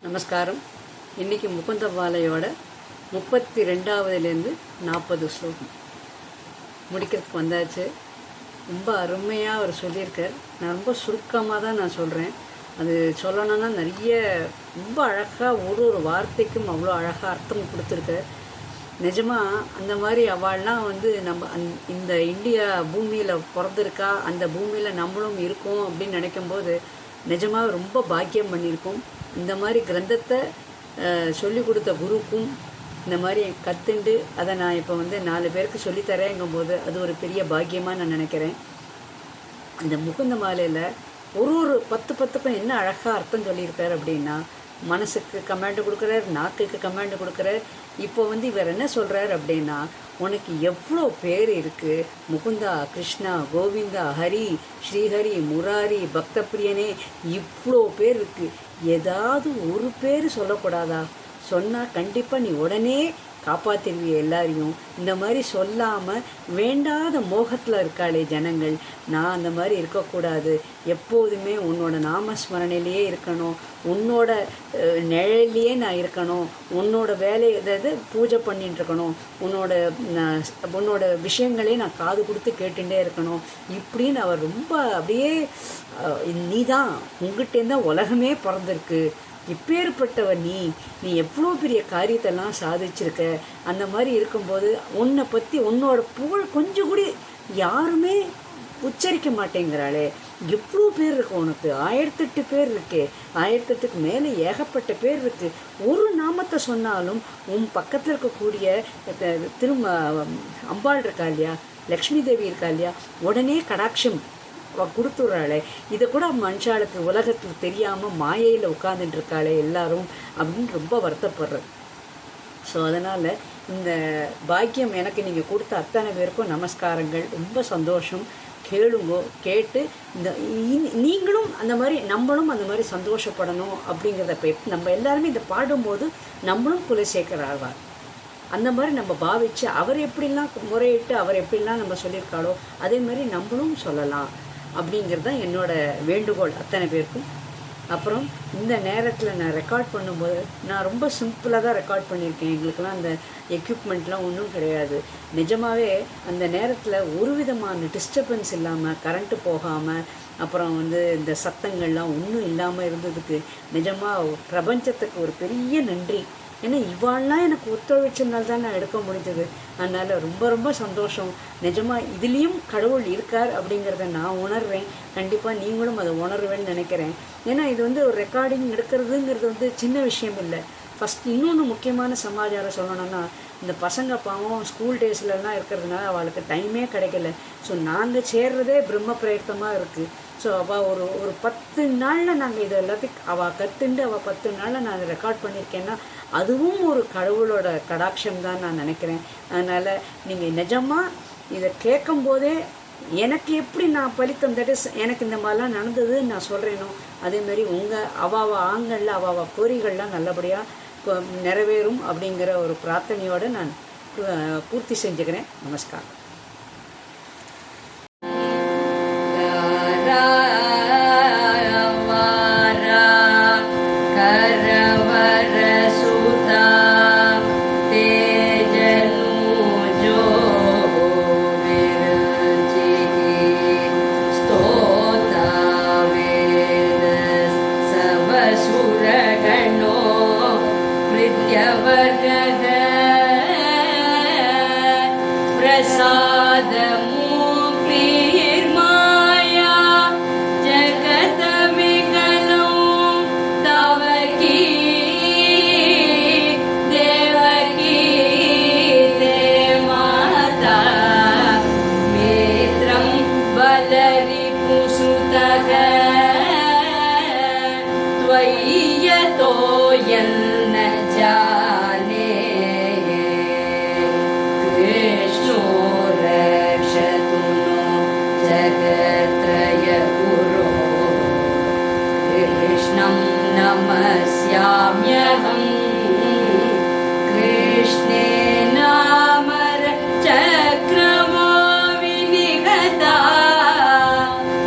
நமஸ்காரம். இன்றைக்கி முகுந்தமாலையோட 32லேருந்து 40 ஸ்லோகம் முடிக்கிறதுக்கு வந்தாச்சு. ரொம்ப அருமையாக அவர் சொல்லியிருக்கார். நான் ரொம்ப சுருக்கமாக தான் நான் சொல்கிறேன். அது சொல்லணும்னா நிறைய ரொம்ப அழகாக ஒரு வார்த்தைக்கும் அவ்வளோ அழகாக அர்த்தம் கொடுத்துருக்கார். நிஜமாக அந்த மாதிரி அவள்லாம் நம்ம இந்த இந்தியா பூமியில் பிறந்திருக்கா, அந்த பூமியில் நம்மளும் இருக்கோம் அப்படின்னு நினைக்கும்போது நிஜமாக ரொம்ப பாக்கியம் பண்ணியிருக்கோம். இந்த மாதிரி கிரந்தத்தை சொல்லி கொடுத்த குருக்கும் இந்த மாதிரி கற்றுண்டு அதை நான் இப்போ 4 பேருக்கு சொல்லித்தரேங்கும்போது அது ஒரு பெரிய பாக்கியமாக நான் நினைக்கிறேன். இந்த முகுந்த மாலையில் ஒரு 10க்கும் என்ன அழகாக அர்த்தம் சொல்லியிருக்கார் அப்படின்னா, மனசுக்கு கமாண்டு கொடுக்குறார், நாக்குக்கு கமாண்டு கொடுக்குறார். இப்போ இவர் என்ன சொல்கிறார் அப்படின்னா, உனக்கு எவ்வளோ பேர் இருக்குது, முகுந்தா, கிருஷ்ணா, கோவிந்தா, ஹரி, ஸ்ரீஹரி, முராரி, பக்தப்பிரியனே, இவ்வளோ பேர் இருக்குது. ஏதாவது ஒரு பேர் சொல்லக்கூடாதா? சொன்னால் கண்டிப்பாக நீ உடனே காப்பாற்றிடுவிய எல்லாரையும். இந்த மாதிரி சொல்லாமல் வேண்டாத மோகத்தில் இருக்காளே ஜனங்கள், நான் அந்த மாதிரி இருக்கக்கூடாது. எப்போதுமே உன்னோட நாமஸ்மரணையிலேயே இருக்கணும், உன்னோட நிழல்லையே நான் இருக்கணும், உன்னோட வேலை எதாவது பூஜை பண்ணிட்டு இருக்கணும், உன்னோட விஷயங்களே நான் காது கொடுத்து கேட்டுட்டே இருக்கணும். இப்படின்னு அவர் ரொம்ப அப்படியே, நீ தான், உங்ககிட்டேருந்து தான் உலகமே பிறந்திருக்கு, இப்பேற்பட்டவர் நீ எவ்வளோ பெரிய காரியத்தெல்லாம் சாதிச்சிருக்க. அந்த மாதிரி இருக்கும்போது உன்னை பற்றி உன்னோட புகழ் கொஞ்சம் கூட யாருமே உச்சரிக்க மாட்டேங்கிறாளே. எவ்வளோ பேர் இருக்கு உனக்கு, 1008 பேர் இருக்கே, 1008க்கு மேலே ஏகப்பட்ட பேர் இருக்குது. ஒரு நாமத்தை சொன்னாலும் உன் பக்கத்தில் இருக்கக்கூடிய அம்பாள் இருக்கா இல்லையா, லக்ஷ்மி தேவி இருக்கா இல்லையா, உடனே கடாட்சம் கொடுத்துட்றாளே. இதை கூட மனுஷாளுக்கு உலகத்துக்கு தெரியாமல் மாயையில் உட்காந்துட்டு இருக்காளே எல்லாரும் அப்படின்னு ரொம்ப வருத்தப்படுறேன். ஸோ அதனால் இந்த பாக்கியம் எனக்கு நீங்கள் கொடுத்த அத்தனை பேருக்கும் நமஸ்காரங்கள். ரொம்ப சந்தோஷம். கேளுங்கோ, கேட்டு நீங்களும் அந்த மாதிரி நம்மளும் அந்த மாதிரி சந்தோஷப்படணும் அப்படிங்கிறத நம்ம எல்லாருமே இதை பாடும்போது நம்மளும் குலசேகர் ஆழ்வார் அந்த மாதிரி நம்ம பாவித்து அவர் எப்படிலாம் முறையிட்டு அவர் எப்படிலாம் நம்ம சொல்லியிருக்காளோ அதே மாதிரி நம்மளும் சொல்லலாம் அப்படிங்கிறது தான் என்னோடய வேண்டுகோள் அத்தனை பேருக்கும். அப்புறம் இந்த நேரத்தில் நான் ரெக்கார்ட் பண்ணும்போது நான் ரொம்ப சிம்பிளாக தான் ரெக்கார்ட் பண்ணியிருக்கேன். எங்களுக்கெல்லாம் அந்த எக்யூப்மெண்ட்லாம் ஒன்றும் கிடையாது. நிஜமாகவே அந்த நேரத்தில் ஒரு விதமான டிஸ்டர்பன்ஸ் இல்லாமல், கரண்ட்டு போகாமல், அப்புறம் இந்த சத்தங்கள்லாம் ஒன்றும் இல்லாமல் இருந்ததுக்கு நிஜமாக பிரபஞ்சத்துக்கு ஒரு பெரிய நன்றி. ஏன்னா இவாள்லாம் எனக்கு ஒத்துழைச்சதுனால தான் நான் எடுக்க முடிஞ்சது. அதனால் ரொம்ப ரொம்ப சந்தோஷம். நிஜமாக இதுலேயும் கடவுள் இருக்கார் அப்படிங்கிறத நான் உணர்வேன். கண்டிப்பாக நீங்களும் அதை உணர்வேன்னு நினைக்கிறேன். ஏன்னா இது ஒரு ரெக்கார்டிங் எடுக்கிறதுங்கிறது சின்ன விஷயம் இல்லை. ஃபஸ்ட் இன்னொன்று முக்கியமான சமாச்சாரம் சொல்லணும்னா, இந்த பசங்க பாவம் ஸ்கூல் டேஸ்லலாம் இருக்கிறதுனால அவளுக்கு டைமே கிடைக்கல. ஸோ நாங்கள் சேர்றதே பிரம்ம பிரயத்தமாக இருக்குது. ஸோ அவள் ஒரு 10 நாளில் நாங்கள் இதை எல்லாத்தையும் அவள் கற்றுண்டு அவள் 10 நாளில் நான் அதை ரெக்கார்ட் பண்ணியிருக்கேன்னா அதுவும் ஒரு கடவுளோட கடாட்சம் தான் நான் நினைக்கிறேன். அதனால் நீங்கள் நிஜமாக இதை கேட்கும்போதே எனக்கு எப்படி நான் பலித்தம், தட் இஸ் எனக்கு இந்த மாதிரிலாம் நடந்ததுன்னு நான் சொல்கிறேனோ அதேமாரி அவாவ ஆண்களில் அவாவ கோரிகள்லாம் நல்லபடியாக நிறைவேறும் அப்படிங்கிற ஒரு பிரார்த்தனையோடு நான் பூர்த்தி செஞ்சுக்கிறேன். நமஸ்காரம். नमस्याम्यहं कृष्णे नामर चक्रमो विनिगता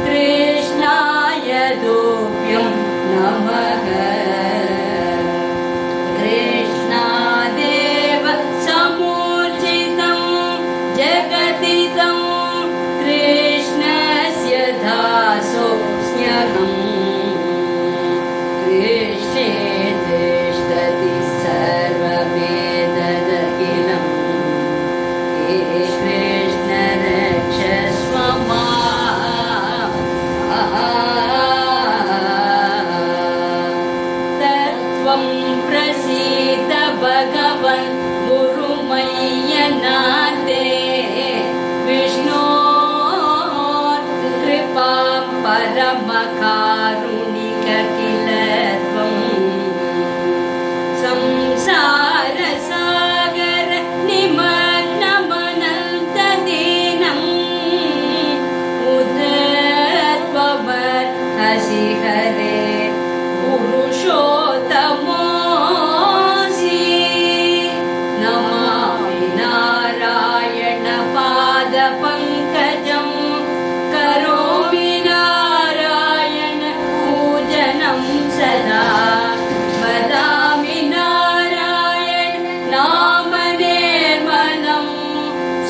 कृष्णाय दोभ्यं नमः। त्वं प्रसीद भगवन् गुरुमय्यनाथे विष्णो कृपां परमकारुणिक किल त्वं संसारसागर निमग्नमनन्तदीनम् उदत्वमर्हसि हरे पुरुषोत्तमोऽसि नमामि नारायण पादपङ्कजं करोमि नारायण पूजनं सदा वदामि नारायण नामनिर्मलं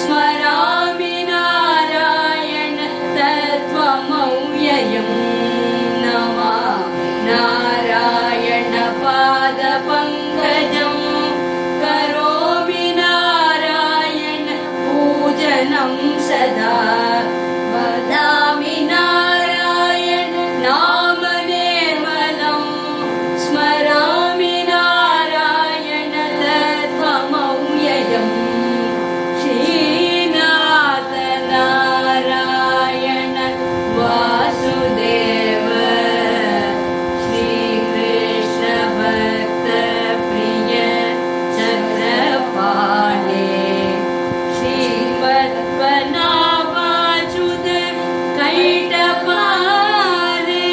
स्मरामि नारायण तत्त्वमव्ययम् नमामि नारायण पादपङ्कजं करोमि नारायण पूजनं सदा वदामि नारायण नामनिर्मलं स्मरामि नारायण तत्त्वमव्ययम् श्रीनाथ नारायण वासुदेव श्रीकृष्ण भक्त प्रिय चक्रपाणे श्रीपद्मनाभाच्युत कैटपारे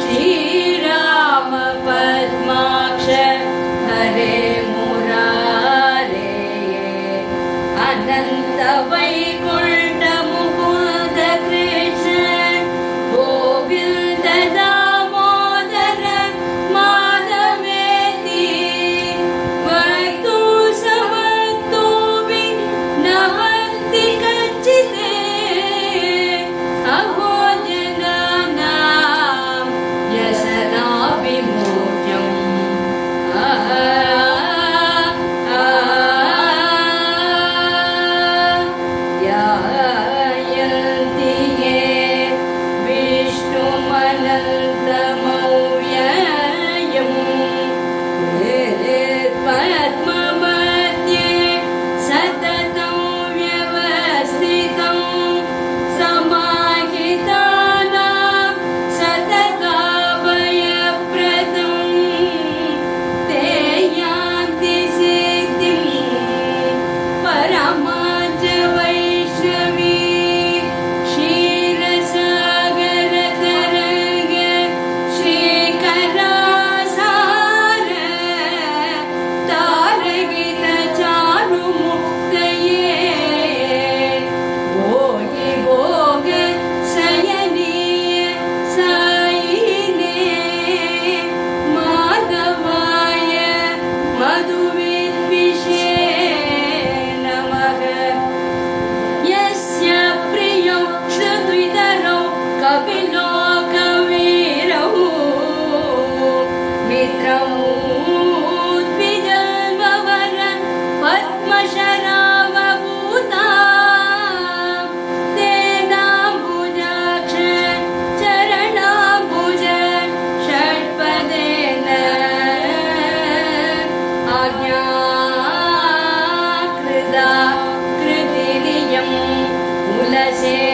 श्रीराम पद्माक्ष हरे मुरारे अनन्त वैकुण्ठ मुकुन्द कृष्ण गोविन्द दामोदर माधवेति वक्तु समक्तुमि नवन्ति कच्चिते अहो जनानां व्यसनाविमोचम् यायन्ति ये विष्णुमनन्तमव्ययम् पद्ममध्ये सततं व्यवस्थितं समाहितानां सतताभयप्रदं ते यान्ति सिद्धिं परमाच वैष्णवी क्षीरसागरतरङ्ग श्रीकरासार तारगितचारुमुक्तये भोगि भोग शयनीय सायिने माधवाय मधुविद्विषे नमः यस्य प्रियो श्रुतिधरो कपिलो कवीरौ मित्रौ द्विजल्मवर पद्मशरावभूता तेनाम्बुजाक्ष चरणाम्बुज षट्पदेन आज्ञाकृता कृतिरियं कुलशे